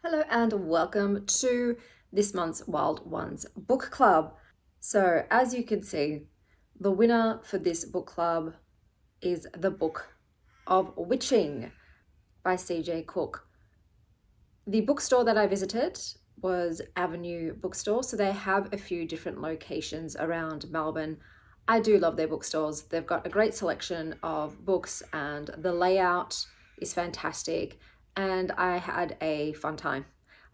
Hello and welcome to this month's Wild Ones book club. So as you can see, the winner for this book club is the Book of Witching by CJ Cook. The bookstore that I visited was Avenue Bookstore, so they have a few different locations around Melbourne. I do love their bookstores. They've got a great selection of books and the layout is fantastic, and I had a fun time.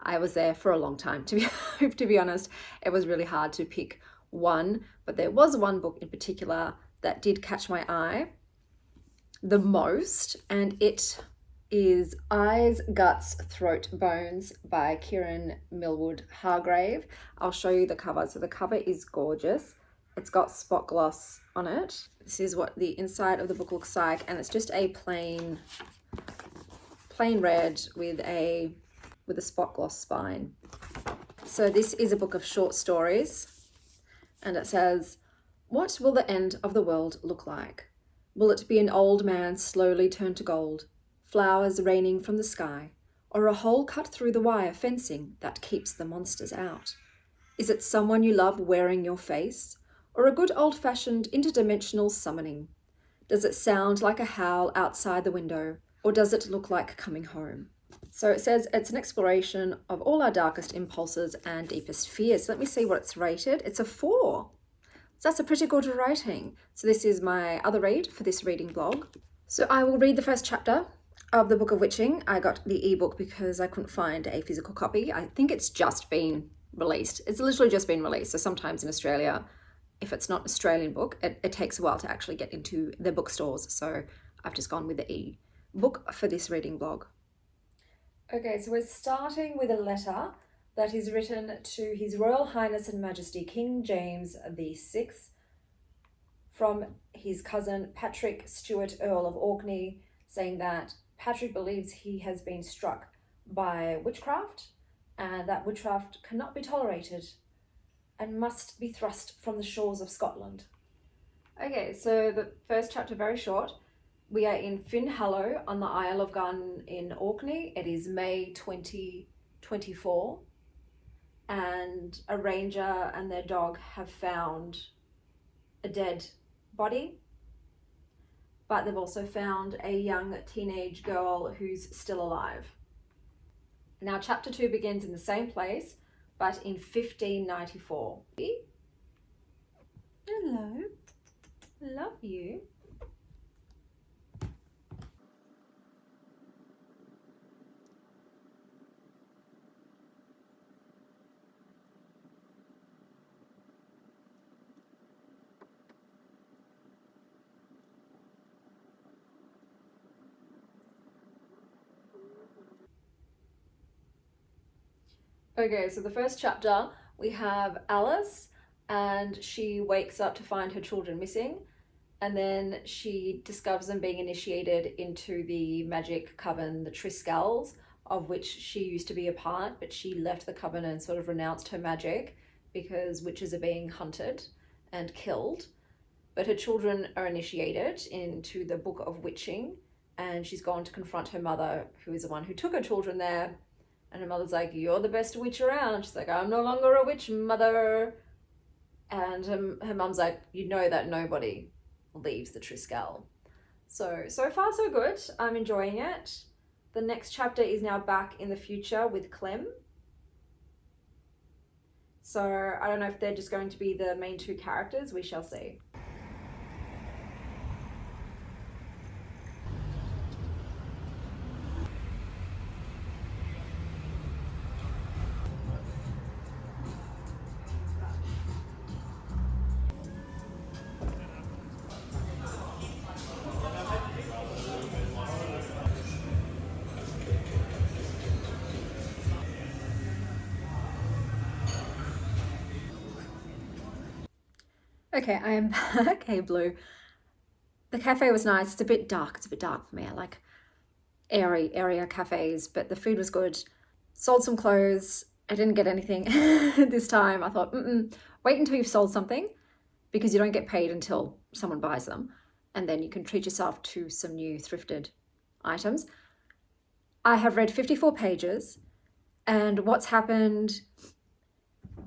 I was there for a long time, to be honest. It was really hard to pick one, but there was one book in particular that did catch my eye the most, and it is Eyes, Guts, Throat, Bones by Kieran Millwood Hargrave. I'll show you the cover. So the cover is gorgeous. It's got spot gloss on it. This is what the inside of the book looks like, and it's just a plain red with a spot gloss spine. So this is a book of short stories, and it says, "What will the end of the world look like? Will it be an old man slowly turned to gold, flowers raining from the sky, or a hole cut through the wire fencing that keeps the monsters out? Is it someone you love wearing your face, or a good old-fashioned interdimensional summoning? Does it sound like a howl outside the window, or does it look like coming home?" So it says it's an exploration of all our darkest impulses and deepest fears. Let me see what it's rated. It's a 4. So that's a pretty good rating. So this is my other read for this reading blog. So I will read the first chapter of the Book of Witching. I got the ebook because I couldn't find a physical copy. I think it's just been released. It's literally just been released. So sometimes in Australia, if it's not an Australian book, it takes a while to actually get into the bookstores. So I've just gone with the ebook for this reading blog. Okay, so we're starting with a letter that is written to His Royal Highness and Majesty King James VI from his cousin Patrick Stuart, Earl of Orkney, saying that Patrick believes he has been struck by witchcraft and that witchcraft cannot be tolerated and must be thrust from the shores of Scotland. Okay, so the first chapter, very short. We are in Finhallow on the Isle of Gun in Orkney. It is May 2024, and a ranger and their dog have found a dead body, but they've also found a young teenage girl who's still alive. Now, chapter 2 begins in the same place, but in 1594. Hello, love you. Okay, so the first chapter, we have Alice, and she wakes up to find her children missing, and then she discovers them being initiated into the magic coven, the Triskells, of which she used to be a part, but she left the coven and sort of renounced her magic because witches are being hunted and killed. But her children are initiated into the Book of Witching, and she's gone to confront her mother, who is the one who took her children there. And her mother's like, "You're the best witch around." She's like, "I'm no longer a witch, mother." And her mum's like, "You know that nobody leaves the Triskel." So far so good. I'm enjoying it. The next chapter is now back in the future with Clem. So I don't know if they're just going to be the main two characters. We shall see. Okay, I am back. Hey, Blue. The cafe was nice. It's a bit dark. It's a bit dark for me. I like area cafes, but the food was good. Sold some clothes. I didn't get anything this time. I thought, wait until you've sold something, because you don't get paid until someone buys them, and then you can treat yourself to some new thrifted items. I have read 54 pages, And what's happened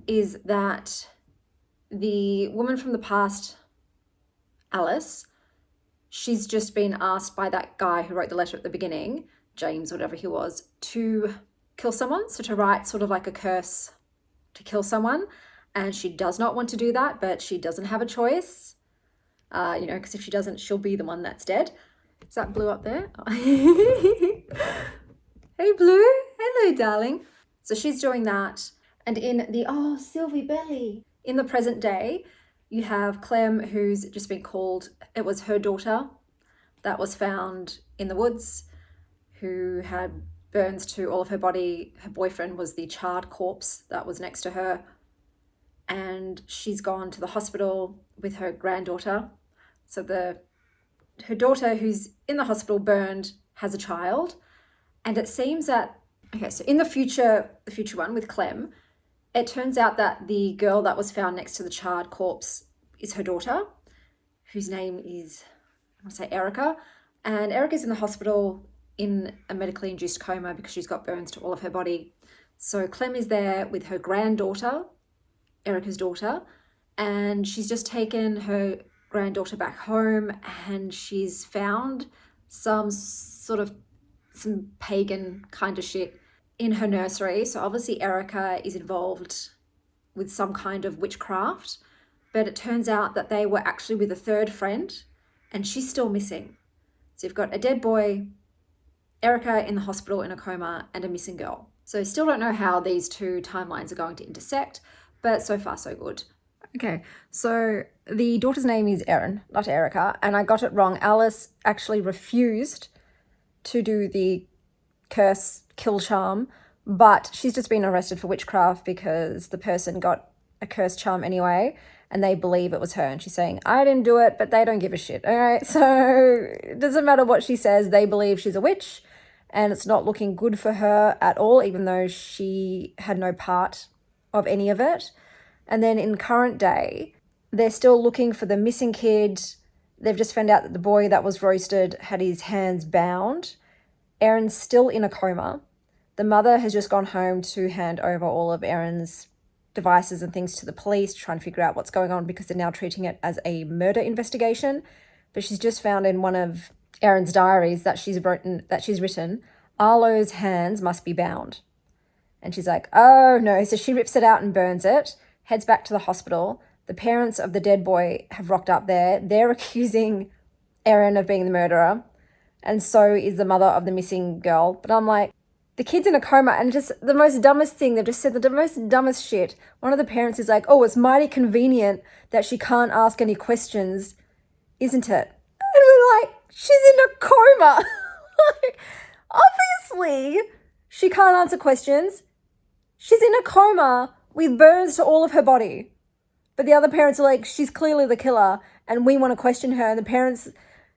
is that the woman from the past, Alice, she's just been asked by that guy who wrote the letter at the beginning, James, whatever he was, to kill someone. So to write sort of like a curse to kill someone. And she does not want to do that, but she doesn't have a choice. Because if she doesn't, she'll be the one that's dead. Is that Blue up there? Hey, Blue. Hello, darling. So she's doing that. And in the, Sylvie Belly. In the present day, you have Clem, who's just been called, it was her daughter that was found in the woods, who had burns to all of her body. Her boyfriend was the charred corpse that was next to her. And she's gone to the hospital with her granddaughter. So her daughter, who's in the hospital burned, has a child. And it seems that, so in the future one with Clem, it turns out that the girl that was found next to the charred corpse is her daughter, whose name is, I want to say Erica. And Erica's in the hospital in a medically induced coma because she's got burns to all of her body. So Clem is there with her granddaughter, Erica's daughter, and she's just taken her granddaughter back home, and she's found some pagan kind of shit in her nursery. So obviously Erica is involved with some kind of witchcraft, but it turns out that they were actually with a third friend, and she's still missing. So you've got a dead boy, Erica in the hospital in a coma, and a missing girl. So still don't know how these two timelines are going to intersect, but so far so good. Okay, so the daughter's name is Erin, not Erica, and I got it wrong. Alice actually refused to do the curse kill charm, but she's just been arrested for witchcraft because the person got a curse charm anyway, and they believe it was her, and she's saying, I didn't do it, but they don't give a shit. All right, so it doesn't matter what she says, they believe she's a witch, and it's not looking good for her at all, even though she had no part of any of it. And then in current day, they're still looking for the missing kid. They've just found out that the boy that was roasted had his hands bound. Erin's still in a coma. The mother has just gone home to hand over all of Erin's devices and things to the police, trying to figure out what's going on because they're now treating it as a murder investigation. But she's just found in one of Erin's diaries that she's written, Arlo's hands must be bound. And she's like, oh no. So she rips it out and burns it, heads back to the hospital. The parents of the dead boy have rocked up there. They're accusing Erin of being the murderer. And so is the mother of the missing girl. But I'm like, the kid's in a coma, and just the most dumbest thing, they've just said the most dumbest shit. One of the parents is like, oh, it's mighty convenient that she can't ask any questions, isn't it? And we're like, she's in a coma. Like, obviously, she can't answer questions. She's in a coma with burns to all of her body. But the other parents are like, she's clearly the killer, and we want to question her. And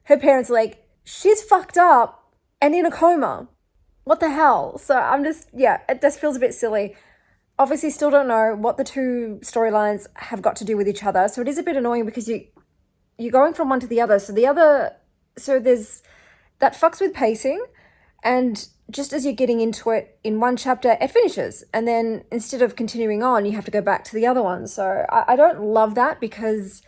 her parents are like, she's fucked up and in a coma. What the hell? So it just feels a bit silly. Obviously, still don't know what the two storylines have got to do with each other. So it is a bit annoying because you're going from one to the other. So there's that fucks with pacing, and just as you're getting into it in one chapter, it finishes. And then instead of continuing on, you have to go back to the other one. So I don't love that because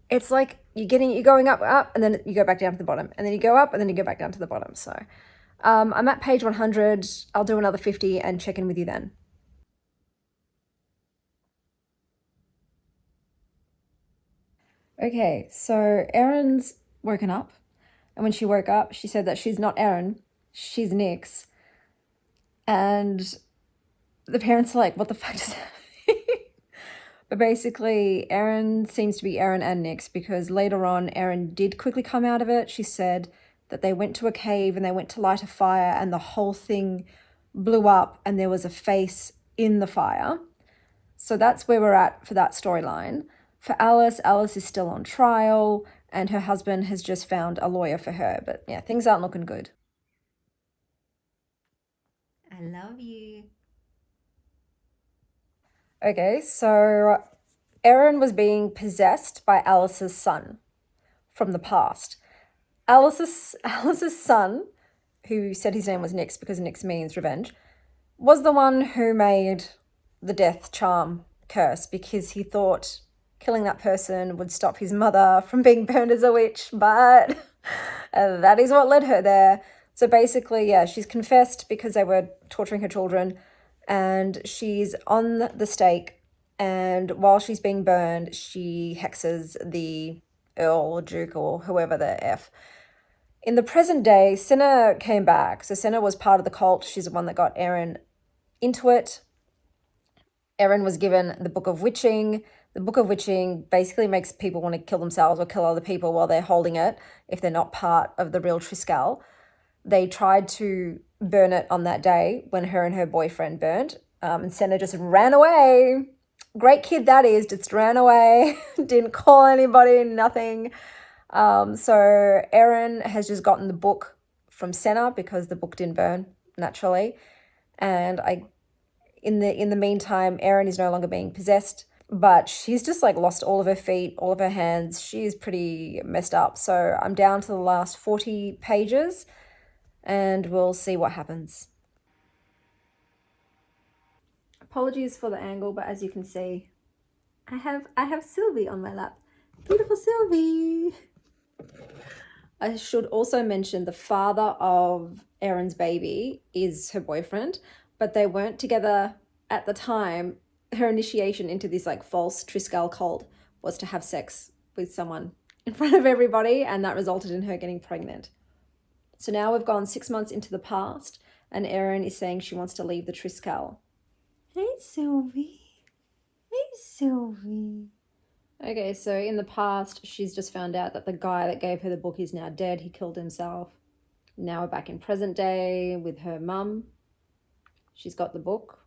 it's like you're going up, and then you go back down to the bottom. And then you go up, and then you go back down to the bottom. So I'm at page 100. I'll do another 50 and check in with you then. Okay, so Erin's woken up. And when she woke up, she said that she's not Erin, she's Nyx. And the parents are like, what the fuck does that mean? But basically, Erin seems to be Erin and Nyx because later on, Erin did quickly come out of it. She said that they went to a cave and they went to light a fire and the whole thing blew up and there was a face in the fire. So that's where we're at for that storyline. For Alice is still on trial and her husband has just found a lawyer for her. But yeah, things aren't looking good. I love you. Okay, so Erin was being possessed by Alice's son from the past. Alice's son, who said his name was Nyx because Nyx means revenge, was the one who made the death charm curse because he thought killing that person would stop his mother from being burned as a witch, but that is what led her there. So basically, yeah, she's confessed because they were torturing her children, and she's on the stake, and while she's being burned, she hexes the Earl or Duke or whoever the F. In the present day, Senna came back. So Senna was part of the cult. She's the one that got Aaron into it. Aaron was given the Book of Witching. The Book of Witching basically makes people want to kill themselves or kill other people while they're holding it, if they're not part of the real Triskel. They tried to burn it on that day when her and her boyfriend burned, and Senna just ran away. Great kid that is, just ran away, didn't call anybody, nothing. So Aaron has just gotten the book from Senna because the book didn't burn naturally, and in the meantime, Erin is no longer being possessed, but she's just like lost all of her feet, all of her hands. She's pretty messed up. So I'm down to the last 40 pages and we'll see what happens. Apologies for the angle, but as you can see, I have Sylvie on my lap. Beautiful Sylvie. I should also mention the father of Erin's baby is her boyfriend, but they weren't together at the time. Her initiation into this like false Triskel cult was to have sex with someone in front of everybody, and that resulted in her getting pregnant. So now we've gone 6 months into the past, and Erin is saying she wants to leave the Triskel. Hey, Sylvie. Hey, Sylvie. Okay, so in the past, she's just found out that the guy that gave her the book is now dead. He killed himself. Now we're back in present day with her mum. She's got the book,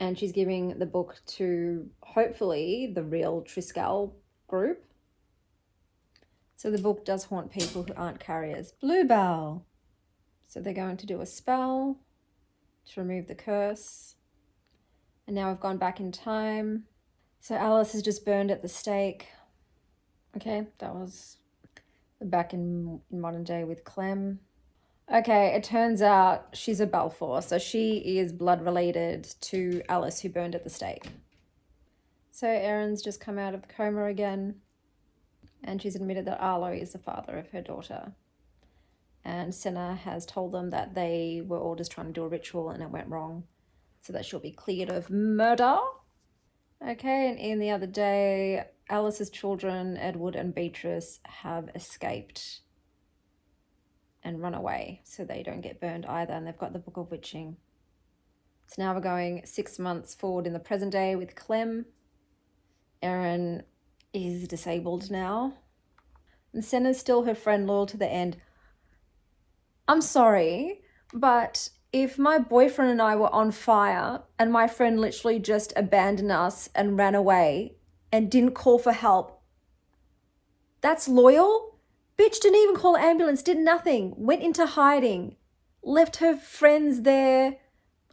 and she's giving the book to, hopefully, the real Triskel group. So the book does haunt people who aren't carriers. Bluebell. So they're going to do a spell to remove the curse. And now we've gone back in time. So Alice is just burned at the stake. Okay, that was back in modern day with Clem. Okay, it turns out she's a Balfour, so she is blood related to Alice who burned at the stake. So Erin's just come out of the coma again, and she's admitted that Arlo is the father of her daughter. And Senna has told them that they were all just trying to do a ritual and it went wrong, so that she'll be cleared of murder. Okay, and in the other day, Alice's children, Edward and Beatrice, have escaped and run away, so they don't get burned either, and they've got the Book of Witching. So now we're going 6 months forward in the present day with Clem. Erin is disabled now. And Senna's still her friend, loyal to the end. I'm sorry, but if my boyfriend and I were on fire and my friend literally just abandoned us and ran away and didn't call for help, that's loyal? Bitch didn't even call an ambulance, did nothing, went into hiding, left her friends there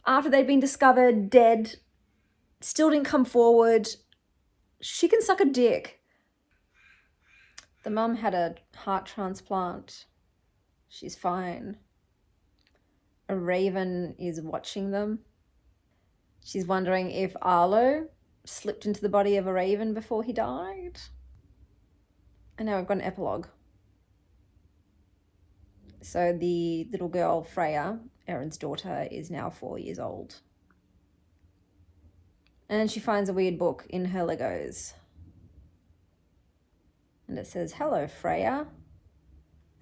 after they'd been discovered dead, still didn't come forward. She can suck a dick. The mum had a heart transplant. She's fine. A raven is watching them. She's wondering if Arlo slipped into the body of a raven before he died. And now we've got an epilogue. So the little girl, Freya, Erin's daughter, is now 4 years old. And she finds a weird book in her Legos. And it says, "Hello, Freya.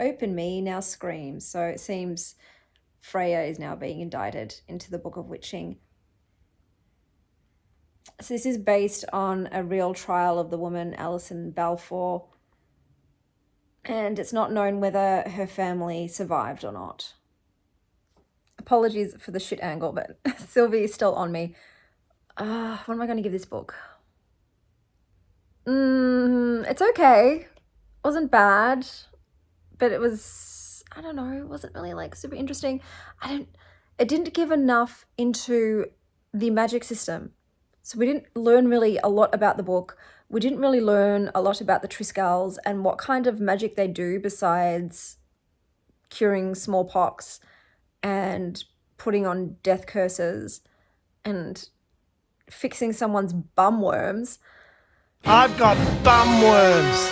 Open me, now scream." So it seems Freya is now being indicted into the Book of Witching. So this is based on a real trial of the woman Alison Balfour, and it's not known whether her family survived or not. Apologies for the shit angle, but Sylvie is still on me. What am I going to give this book? It's okay. Wasn't bad, but it was, I don't know, it wasn't really like super interesting. It didn't give enough into the magic system. So we didn't learn really a lot about the book. We didn't really learn a lot about the Triskels and what kind of magic they do besides curing smallpox and putting on death curses and fixing someone's bum worms. I've got bum worms.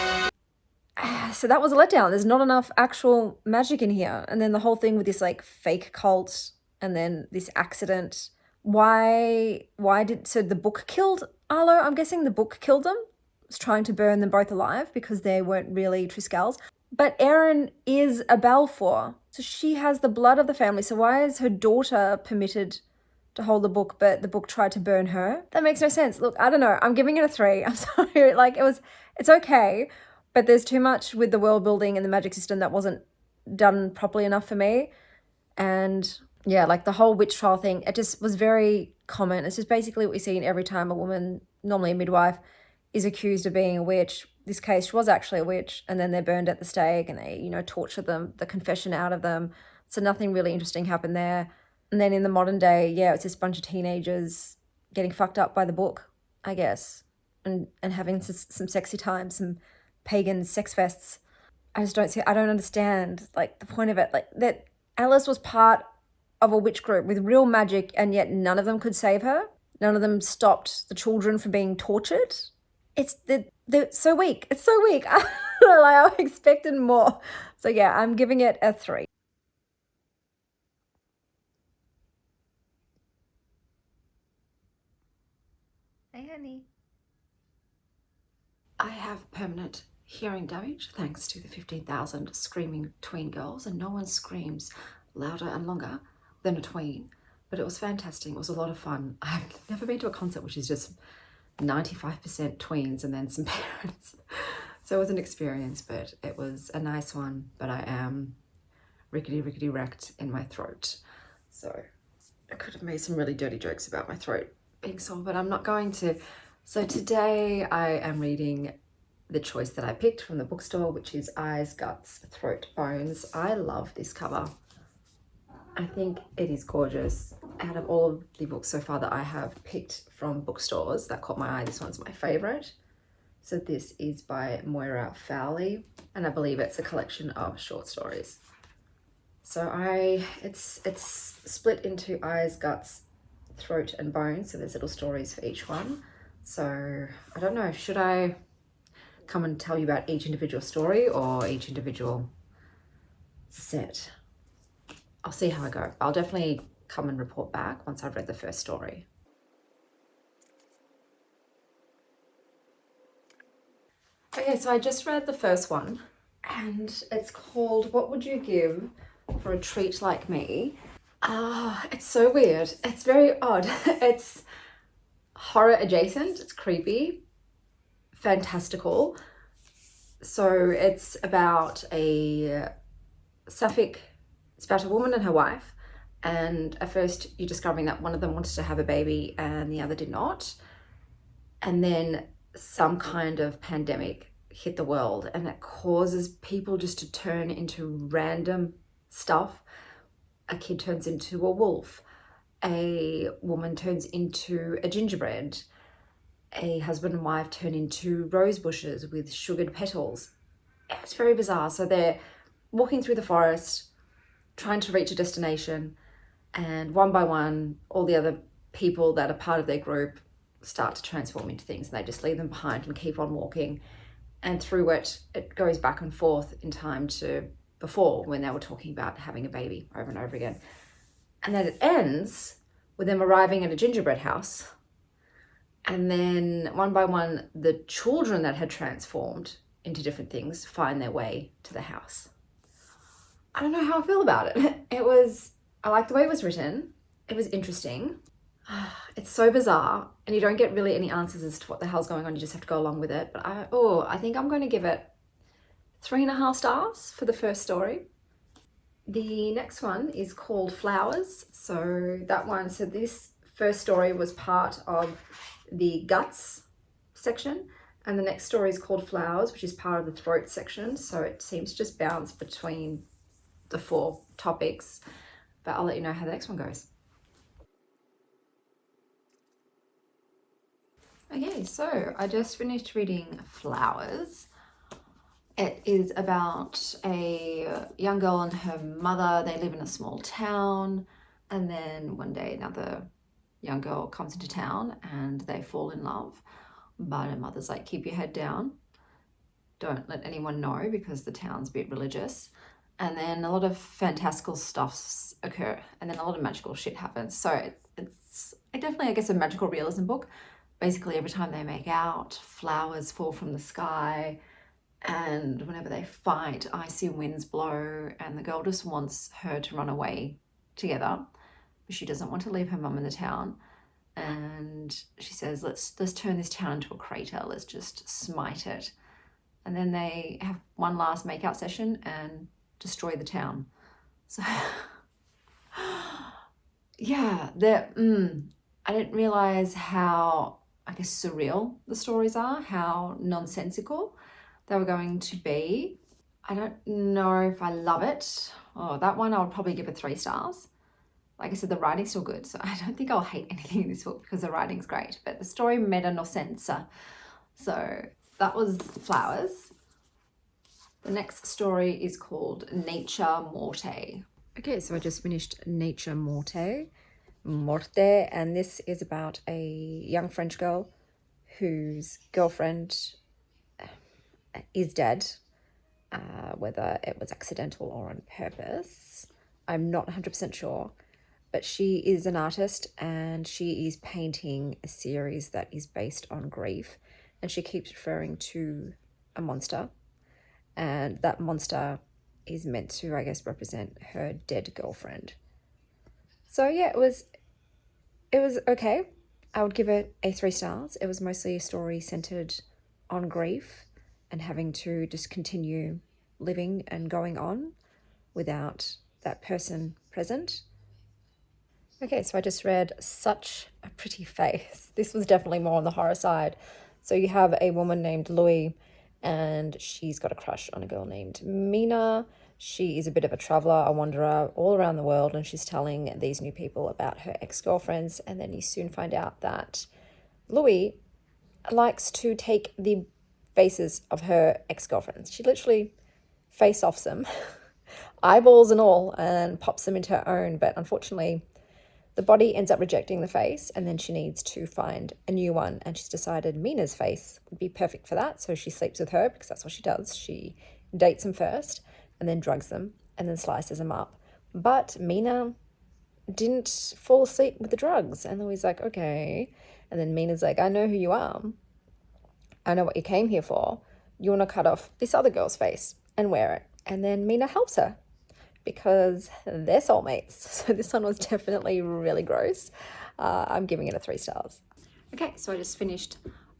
So that was a letdown. There's not enough actual magic in here. And then the whole thing with this like fake cult and then this accident. So the book killed Arlo? I'm guessing the book killed them. It was trying to burn them both alive because they weren't really Triscales. But Erin is a Balfour. So she has the blood of the family. So why is her daughter permitted to hold the book, but the book tried to burn her? That makes no sense. Look, I don't know. I'm giving it a 3. I'm sorry. Like it's okay. But there's too much with the world building and the magic system that wasn't done properly enough for me. And yeah, like the whole witch trial thing, it just was very common. It's just basically what we see in every time a woman, normally a midwife, is accused of being a witch. This case, she was actually a witch, and then they're burned at the stake and they, torture them, the confession out of them. So nothing really interesting happened there. And then in the modern day, yeah, it's just a bunch of teenagers getting fucked up by the book, I guess, and having some sexy time, some pagan sex fests. I don't understand, like, the point of it. Like, that Alice was part of a witch group with real magic, and yet none of them could save her. None of them stopped the children from being tortured. They're so weak. It's so weak. I expected more. So yeah, I'm giving it a 3. Hey, honey. I have permanent hearing damage thanks to the 15,000 screaming tween girls, and no one screams louder and longer than a tween. But it was fantastic. It was a lot of fun. I've never been to a concert which is just 95% tweens and then some parents. So it was an experience, but it was a nice one. But I am rickety wrecked in my throat. So I could have made some really dirty jokes about my throat being sore, but I'm not going to. So today I am reading the choice that I picked from the bookstore, which is Eyes, Guts, Throat, Bones. I love this cover. I think it is gorgeous. Out of all of the books so far that I have picked from bookstores that caught my eye, this one's my favorite. So this is by Moira Fowley, and I believe it's a collection of short stories. So it's split into Eyes, Guts, Throat, and Bones. So there's little stories for each one. So I don't know, should I come and tell you about each individual story or each individual set? I'll see how I go. I'll definitely come and report back once I've read the first story. Okay, so I just read the first one, and it's called What Would You Give for a Treat Like Me? It's so weird. It's very odd. It's horror adjacent. It's creepy, fantastical. So it's about a sapphic. It's about a woman and her wife, and at first you're discovering that one of them wanted to have a baby and the other did not. And then some kind of pandemic hit the world, and it causes people just to turn into random stuff. A kid turns into a wolf. A woman turns into a gingerbread. A husband and wife turn into rose bushes with sugared petals. It's very bizarre. So they're walking through the forest, trying to reach a destination, and one by one, all the other people that are part of their group start to transform into things, and they just leave them behind and keep on walking. And through it goes back and forth in time to before, when they were talking about having a baby over and over again. And then it ends with them arriving at a gingerbread house, and then one by one, the children that had transformed into different things find their way to the house. I don't know how I feel about it. I like the way it was written. It was interesting. It's so bizarre, and you don't get really any answers as to what the hell's going on. You just have to go along with it. But I think I'm going to give it 3.5 stars for the first story. The next one is called Flowers. So this first story was part of the Guts section, and the next story is called Flowers, which is part of the Throat section. So it seems to just bounce between the 4 topics, but I'll let you know how the next one goes. Okay, so I just finished reading Flowers. It is about a young girl and her mother. They live in a small town. And then one day another young girl comes into town and they fall in love. But her mother's like, keep your head down. Don't let anyone know because the town's a bit religious. And then a lot of fantastical stuffs occur, and then a lot of magical shit happens. So it's definitely, I guess, a magical realism book. Basically, every time they make out, flowers fall from the sky, and whenever they fight, icy winds blow, and the girl just wants her to run away together, but she doesn't want to leave her mum in the town. And she says, let's turn this town into a crater. Let's just smite it. And then they have one last makeout session and destroy the town. So yeah, I didn't realize how, I guess, surreal the stories are, how nonsensical they were going to be. I don't know if I love it. Oh, that one I would probably give it 3 stars. Like I said, the writing's still good, so I don't think I'll hate anything in this book because the writing's great, but the story made no sense. So that was Flowers. The next story is called Nature Morte. Okay, so I just finished Nature Morte, and this is about a young French girl whose girlfriend is dead, whether it was accidental or on purpose. I'm not 100% sure, but she is an artist and she is painting a series that is based on grief, and she keeps referring to a monster. And that monster is meant to, I guess, represent her dead girlfriend. So yeah, it was okay. I would give it a 3 stars. It was mostly a story centered on grief and having to just continue living and going on without that person present. Okay, so I just read Such a Pretty Face. This was definitely more on the horror side. So you have a woman named Louis, and she's got a crush on a girl named Mina. She is a bit of a traveler, a wanderer all around the world, and she's telling these new people about her ex-girlfriends. And then you soon find out that Louis likes to take the faces of her ex-girlfriends. She literally face-offs them, eyeballs and all, and pops them into her own. But unfortunately, the body ends up rejecting the face, and then she needs to find a new one, and she's decided Mina's face would be perfect for that, so she sleeps with her because that's what she does. She dates them first, and then drugs them, and then slices them up. But Mina didn't fall asleep with the drugs, and Louis like, okay. And then Mina's like, I know who you are. I know what you came here for. You want to cut off this other girl's face and wear it. And then Mina helps her, because they're soulmates. So this one was definitely really gross. I'm giving it a 3 stars. Okay, so I just finished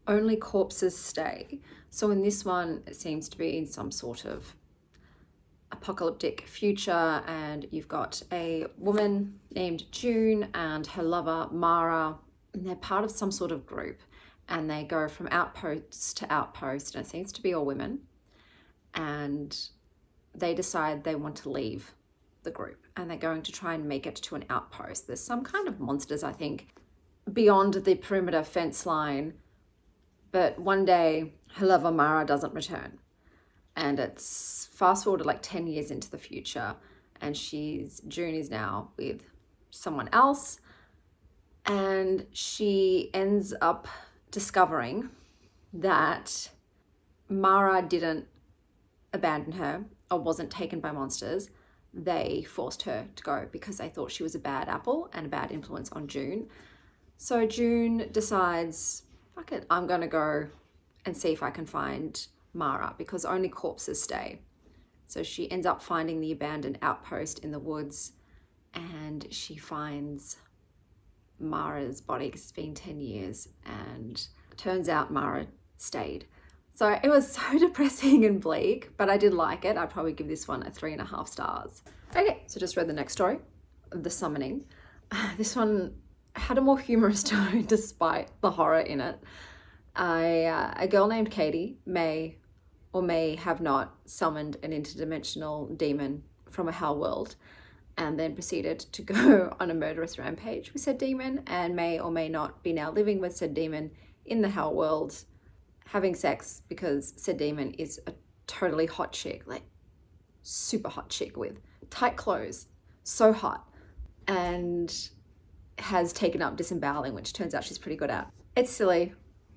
Only Corpses Stay. So in this one, it seems to be in some sort of apocalyptic future, and you've got a woman named June and her lover Mara, and they're part of some sort of group, and they go from outpost to outpost, and it seems to be all women, and they decide they want to leave the group, and they're going to try and make it to an outpost. There's some kind of monsters, I think, beyond the perimeter fence line, but one day her lover Mara doesn't return, and it's fast forward like 10 years into the future, and June is now with someone else, and she ends up discovering that Mara didn't abandon her or wasn't taken by monsters. They forced her to go because they thought she was a bad apple and a bad influence on June. So June decides, fuck it, I'm gonna go and see if I can find Mara, because only corpses stay. So she ends up finding the abandoned outpost in the woods, and she finds Mara's body, because it's been 10 years, and turns out Mara stayed. So it was so depressing and bleak, but I did like it. I'd probably give this one a 3.5 stars. Okay, so just read the next story, The Summoning. This one had a more humorous tone despite the horror in it. A girl named Katie may or may have not summoned an interdimensional demon from a hell world, and then proceeded to go on a murderous rampage with said demon, and may or may not be now living with said demon in the hell world, having sex, because said demon is a totally hot chick, like super hot chick with tight clothes, so hot. and has taken up disemboweling, which turns out she's pretty good at. It's silly.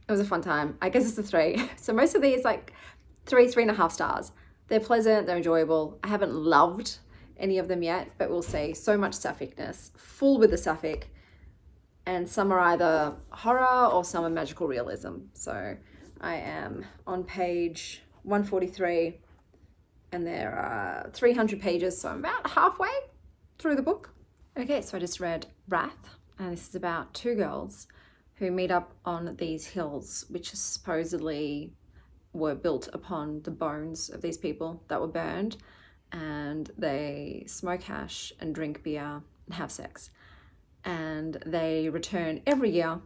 It was a fun time. I guess it's a 3. So most of these, like 3.5 stars. They're pleasant, they're enjoyable. I haven't loved any of them yet, but we'll see. So much sapphic-ness, full with the sapphic, and some are either horror or some are magical realism. So I am on page 143, and there are 300 pages, so I'm about halfway through the book. Okay, so I just read Wrath, and this is about 2 girls who meet up on these hills, which supposedly were built upon the bones of these people that were burned, and they smoke hash and drink beer and have sex. And they return every year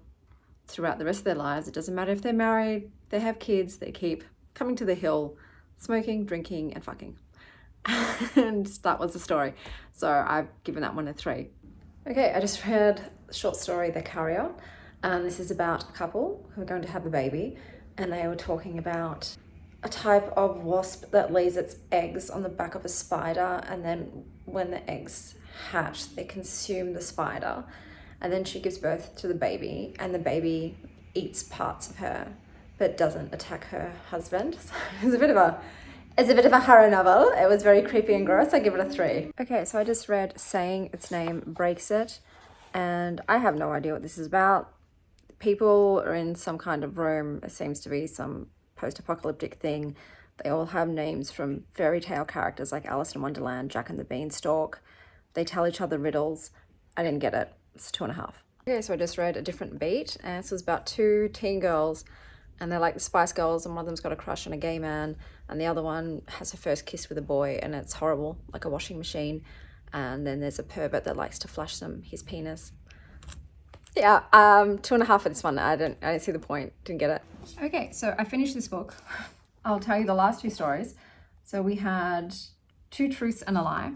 throughout the rest of their lives. It doesn't matter if they're married, they have kids, they keep coming to the hill, smoking, drinking, and fucking. And that was the story. So I've given that one a 3. Okay, I just read the short story The Carrier, and this is about a couple who are going to have a baby, and they were talking about a type of wasp that lays its eggs on the back of a spider, and then when the eggs hatch, they consume the spider, and then she gives birth to the baby, and the baby eats parts of her but doesn't attack her husband. So it's a bit of a horror novel. It was very creepy and gross. I give it a 3. Okay, so I just read Saying Its Name Breaks It, and I have no idea what this is about. People are in some kind of room. It seems to be some post-apocalyptic thing. They all have names from fairy tale characters like Alice in Wonderland, Jack and the Beanstalk. They tell each other riddles. I didn't get it. It's 2.5. Okay, so I just read A Different Beat, and this was about 2 teen girls, and they're like the Spice Girls, and one of them's got a crush on a gay man, and the other one has her first kiss with a boy, and it's horrible, like a washing machine. And then there's a pervert that likes to flash them his penis. Yeah, 2.5 for this one. I didn't see the point. Didn't get it. Okay, so I finished this book. I'll tell you the last 2 stories. So we had 2 Truths and a Lie.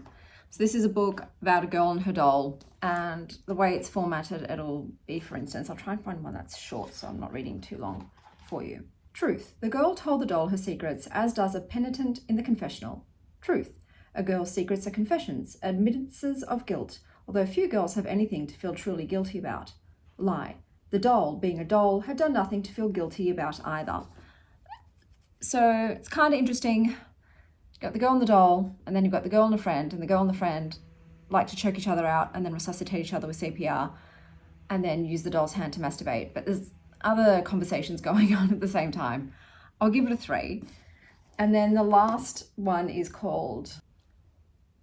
So this is a book about a girl and her doll, and the way it's formatted, it'll be, for instance, I'll try and find one that's short so I'm not reading too long for you. Truth. The girl told the doll her secrets, as does a penitent in the confessional. Truth. A girl's secrets are confessions, admittances of guilt, although few girls have anything to feel truly guilty about. Lie. The doll, being a doll, had done nothing to feel guilty about either. So it's kind of interesting. You've got the girl and the doll, and then you've got the girl and a friend, and the girl and the friend like to choke each other out and then resuscitate each other with CPR, and then use the doll's hand to masturbate. But there's other conversations going on at the same time. I'll give it a 3. And then the last one is called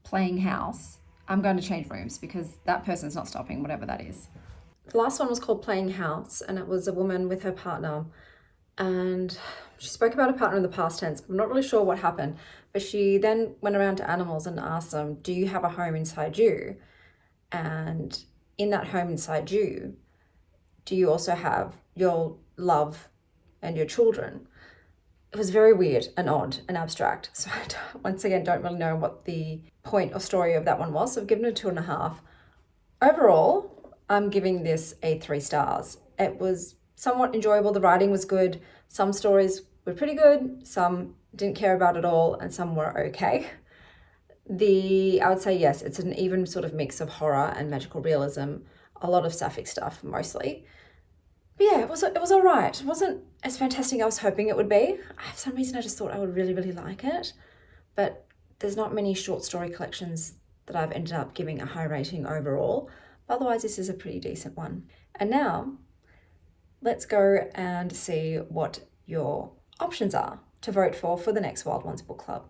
Playing House. I'm going to change rooms because that person's not stopping, whatever that is. The last one was called Playing House, and it was a woman with her partner, and she spoke about her partner in the past tense, but I'm not really sure what happened. But she then went around to animals and asked them, do you have a home inside you? And in that home inside you, do you also have your love and your children? It was very weird and odd and abstract. So I, once again, don't really know what the point or story of that one was. So I've given it a 2.5. Overall, I'm giving this a 3 stars. It was somewhat enjoyable. The writing was good. Some stories were pretty good. Some didn't care about at all, and some were okay. I would say yes, it's an even sort of mix of horror and magical realism. A lot of sapphic stuff, mostly. But yeah, it was all right. It wasn't as fantastic as I was hoping it would be. For some reason, I just thought I would really, really like it. But there's not many short story collections that I've ended up giving a high rating overall. But otherwise, this is a pretty decent one. And now, let's go and see what your options are to vote for the next WildOnes book club.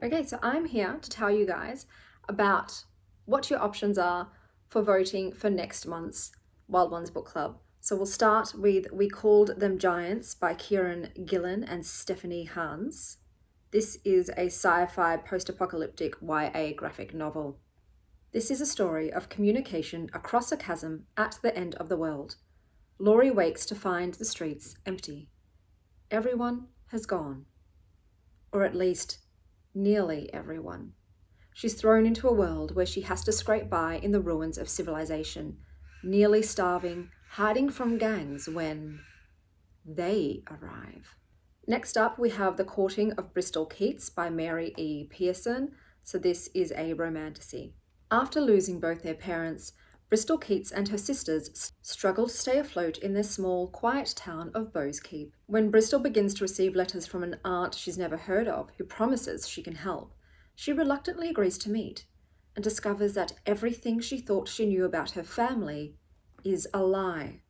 Okay, so I'm here to tell you guys about what your options are for voting for next month's WildOnes book club. So we'll start with We Called Them Giants by Kieran Gillen and Stephanie Hans. This is a sci-fi post-apocalyptic YA graphic novel. This is a story of communication across a chasm at the end of the world. Laurie wakes to find the streets empty. Everyone has gone. Or at least, nearly everyone. She's thrown into a world where she has to scrape by in the ruins of civilization, nearly starving, hiding from gangs when they arrive. Next up, we have The Courting of Bristol Keats by Mary E. Pearson. So this is a romantasy. After losing both their parents, Bristol Keats and her sisters struggle to stay afloat in their small, quiet town of Bowes Keep. When Bristol begins to receive letters from an aunt she's never heard of who promises she can help, she reluctantly agrees to meet and discovers that everything she thought she knew about her family is a lie.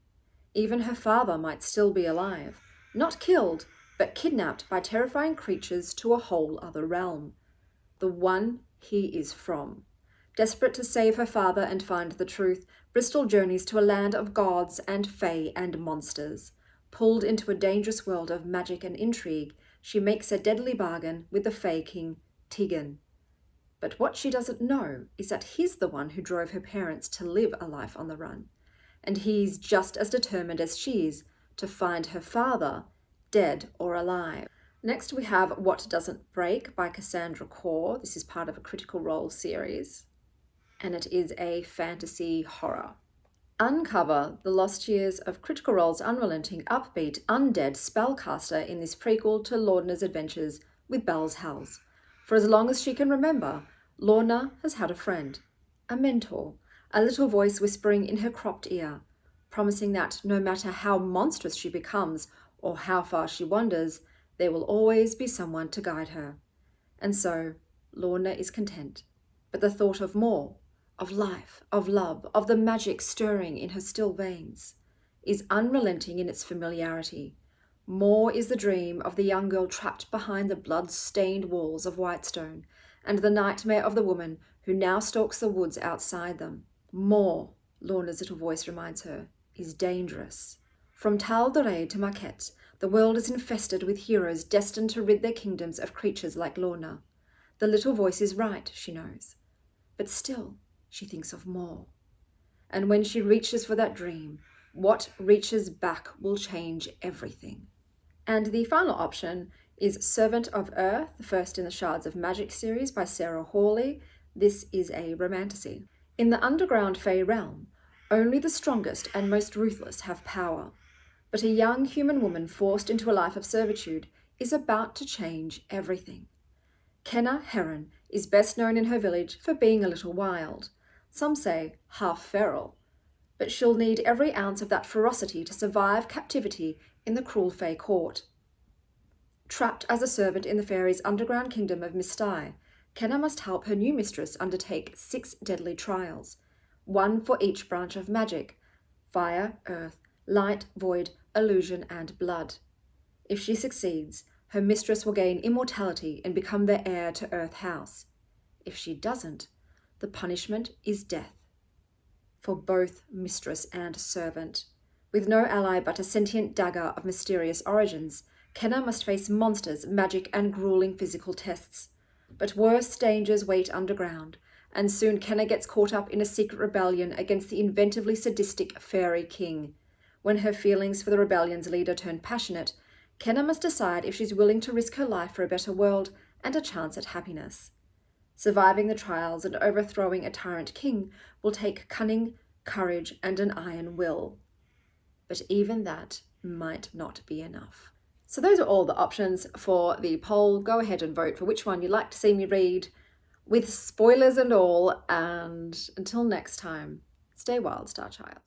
Even her father might still be alive, not killed, but kidnapped by terrifying creatures to a whole other realm, the one he is from. Desperate to save her father and find the truth, Bristol journeys to a land of gods and fae and monsters. Pulled into a dangerous world of magic and intrigue, she makes a deadly bargain with the fae king, Tegan. But what she doesn't know is that he's the one who drove her parents to live a life on the run. And he's just as determined as she is to find her father, dead or alive. Next we have What Doesn't Break by Cassandra Core. This is part of a Critical Role series, and it is a fantasy horror. Uncover the lost years of Critical Role's unrelenting, upbeat, undead spellcaster in this prequel to Lorna's adventures with Belle's Hells. For as long as she can remember, Lorna has had a friend, a mentor, a little voice whispering in her cropped ear, promising that no matter how monstrous she becomes or how far she wanders, there will always be someone to guide her. And so, Lorna is content. But the thought of more, of life, of love, of the magic stirring in her still veins, is unrelenting in its familiarity. More is the dream of the young girl trapped behind the blood-stained walls of Whitestone, and the nightmare of the woman who now stalks the woods outside them. More, Lorna's little voice reminds her, is dangerous. From Tal de Rey to Marquette, the world is infested with heroes destined to rid their kingdoms of creatures like Lorna. The little voice is right, she knows. But still, she thinks of more. And when she reaches for that dream, what reaches back will change everything. And the final option is Servant of Earth, the first in the Shards of Magic series by Sarah Hawley. This is a romantasy. In the underground Fae realm, only the strongest and most ruthless have power. But a young human woman forced into a life of servitude is about to change everything. Kenna Heron is best known in her village for being a little wild. Some say half feral. But she'll need every ounce of that ferocity to survive captivity in the cruel Fae court. Trapped as a servant in the fairies' underground kingdom of Mistai, Kenna must help her new mistress undertake 6 deadly trials, one for each branch of magic: fire, earth, light, void, illusion, and blood. If she succeeds, her mistress will gain immortality and become the heir to Earth House. If she doesn't, the punishment is death. For both mistress and servant. With no ally but a sentient dagger of mysterious origins, Kenna must face monsters, magic, and grueling physical tests. But worse dangers wait underground, and soon Kenna gets caught up in a secret rebellion against the inventively sadistic fairy king. When her feelings for the rebellion's leader turn passionate, Kenna must decide if she's willing to risk her life for a better world and a chance at happiness. Surviving the trials and overthrowing a tyrant king will take cunning, courage, and an iron will. But even that might not be enough. So those are all the options for the poll. Go ahead and vote for which one you'd like to see me read, with spoilers and all. And until next time, stay wild, Star Child.